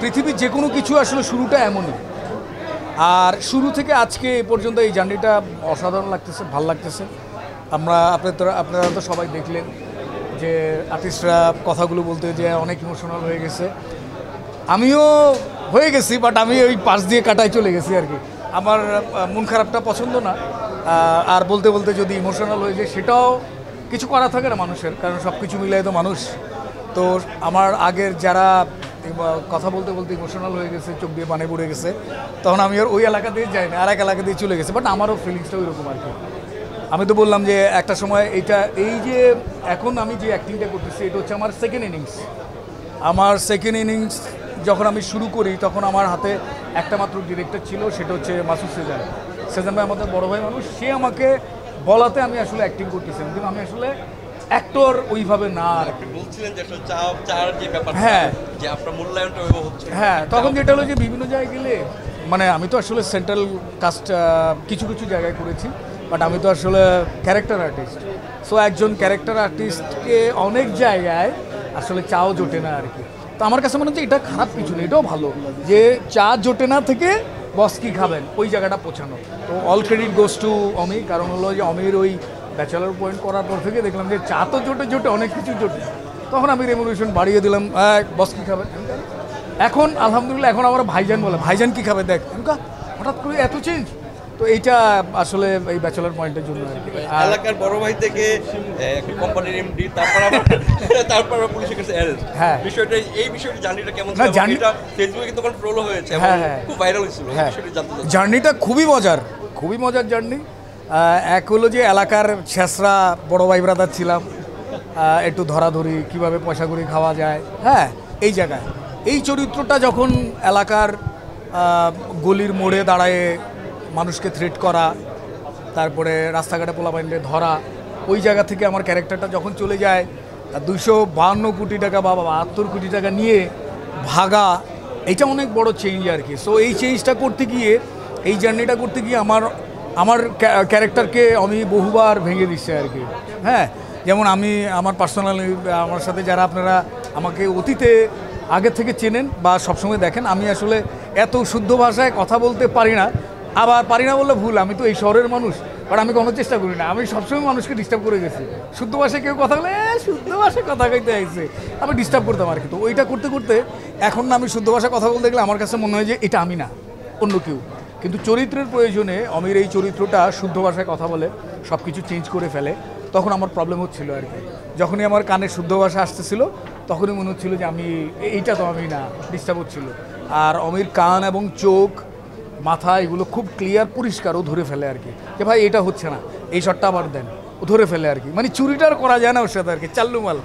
পৃথিবীর যে কোনো কিছু আসলে শুরুটা এমনই। আর শুরু থেকে আজকে এ পর্যন্ত এই জার্নিটা অসাধারণ লাগতেছে, ভাল লাগতেছে। আপনারা তো সবাই দেখলেন যে আর্টিস্টরা কথাগুলো বলতে যে অনেক ইমোশনাল হয়ে গেছে। আমিও হয়ে গেছি, বাট আমি ওই পাশ দিয়ে কাটায় চলে গেছি আর কি। আমার মন খারাপটা পছন্দ না, আর বলতে বলতে যদি ইমোশনাল হয়ে যায় সেটাও কিছু করা থাকে না মানুষের, কারণ সব কিছু মিলাই তো মানুষ। তো আমার আগের যারা কথা বলতে বলতে ইমোশনাল হয়ে গেছে, চোখ দিয়ে পানি পড়ে গেছে, তখন আমি আর ওই এলাকা দিয়ে যাই না, আর এক এলাকা দিয়ে চলে গেছে। বাট আমারও ফিলিংসটা ওই রকম আর কি। আমি তো বললাম যে একটা সময় এই যে এখন আমি যে অ্যাক্টিংটা করতেছি, এটা হচ্ছে আমার সেকেন্ড ইনিংস। আমার সেকেন্ড ইনিংস যখন আমি শুরু করি তখন আমার হাতে একটা মাত্র ডিরেক্টর ছিল, সেটা হচ্ছে মাসুদ সেজান। সেজান ভাই আমাদের বড় ভাই মানুষ, সে আমাকে বলাতে আমি আসলে অ্যাক্টিং করতেছিলাম, কিন্তু আমি আসলে অ্যাক্টর ওইভাবে না আর কি। বলছিলেন যে আসলে চার যে ব্যাপারটা, হ্যাঁ, যে আপনার মূল্যায়নটা ওইভাবে হচ্ছে। হ্যাঁ, তখন যেটা হলো যে বিভিন্ন জায়গায় গেলে, মানে আমি তো আসলে সেন্ট্রাল কাস্ট কিছু কিছু জায়গায় করেছি, বাট আমি তো আসলে ক্যারেক্টার আর্টিস্ট। সো একজন ক্যারেক্টার আর্টিস্টকে অনেক জায়গায় আসলে চাও জোটে না আর কি। তো আমার কাছে মনে হচ্ছে এটা খারাপ কিছু নেই, এটাও ভালো যে চা জোটে না থেকে বস কি খাবেন ওই জায়গাটা পৌঁছানো। তো অল ক্রেডিট গোস টু অমি, কারণ হলো যে অমির ওই ব্যাচেলার পয়েন্ট করার পর থেকে দেখলাম যে চা তো জোটে জোটে অনেক কিছু জোটে, তখন আমি রেমুনেশন বাড়িয়ে দিলাম। বস কী খাবেন, এখন আলহামদুলিল্লাহ এখন আমার ভাইজান বলে, ভাইজান কী খাবে দেখ, হঠাৎ করে এত চেঞ্জ। তো এইটা আসলে এই ব্যাচেলার পয়েন্টের জন্য আর কি। এলাকার বড় ভাই থেকে একটা কোম্পানির এমডি, তারপর পুলিশের কাছে অ্যারেস্ট। হ্যাঁ, বিষয়টা এই বিষয়টা জার্নিটা কেমন না, ছিল? এটা ফেসবুকে কিন্তু তখন ট্রোল হয়েছে, হ্যাঁ, খুব ভাইরাল হয়েছিল। হ্যাঁ, বিষয়টা জানতে চাই। জার্নিটা খুবই মজার জার্নি। এক হলো যে এলাকার ছেঁচড়া বড় ভাই ব্রাদার ছিলাম, একটু ধরাধরি কীভাবে পয়সা করে খাওয়া যায়, হ্যাঁ, এই জায়গায় এই চরিত্রটা যখন এলাকার গলির মোড়ে দাঁড়ায় মানুষকে থ্রেট করা, তারপরে রাস্তাঘাটে পোলাপাইনকে ধরা, ওই জায়গা থেকে আমার ক্যারেক্টারটা যখন চলে যায় 252 কোটি টাকা বা 72 কোটি টাকা নিয়ে ভাগা, এটা অনেক বড় চেঞ্জ আর কি। সো এই চেঞ্জটা করতে গিয়ে, এই জার্নিটা করতে গিয়ে আমার ক্যারেক্টারকে আমি বহুবার ভেঙে দিচ্ছে আর কি। হ্যাঁ, যেমন আমি আমার পার্সোনালি, আমার সাথে যারা আপনারা আমাকে অতীতে আগে থেকে চেনেন বা সবসময় দেখেন, আমি আসলে এত শুদ্ধ ভাষায় কথা বলতে পারি না। আবার পারি না বললে ভুল, আমি তো এই শহরের মানুষ, বাট আমি কোনো চেষ্টা করি না। আমি সবসময় মানুষকে ডিস্টার্ব করে গেছি। শুদ্ধ ভাষায় কেউ কথা বলে শুদ্ধ ভাষায় কথা কইতে আইছে, আমি ডিস্টার্ব করতাম আর কি। তো ওইটা করতে করতে এখন না আমি শুদ্ধ ভাষায় কথা বলতে গেলে আমার কাছে মনে হয় যে এটা আমি না, অন্য কেউ। কিন্তু চরিত্রের প্রয়োজনে অমির এই চরিত্রটা শুদ্ধ ভাষায় কথা বলে সব কিছু চেঞ্জ করে ফেলে, তখন আমার প্রবলেম হচ্ছিল আর কি। যখনই আমার কানে শুদ্ধ ভাষা আসতেছিল তখনই মনে হচ্ছিল যে এইটা তো আমি না, ডিস্টার্ব হচ্ছিল। আর অমির কান এবং চোখ, মাথা, এগুলো খুব ক্লিয়ার পরিষ্কার, ও ধরে ফেলে আর কি যে ভাই এটা হচ্ছে না, এই শটটা আবার দেন, ও ধরে ফেলে আর কি। মানে চুরিটা আর করা যায় না ওর সাথে আর কি, চাল্লুমাল।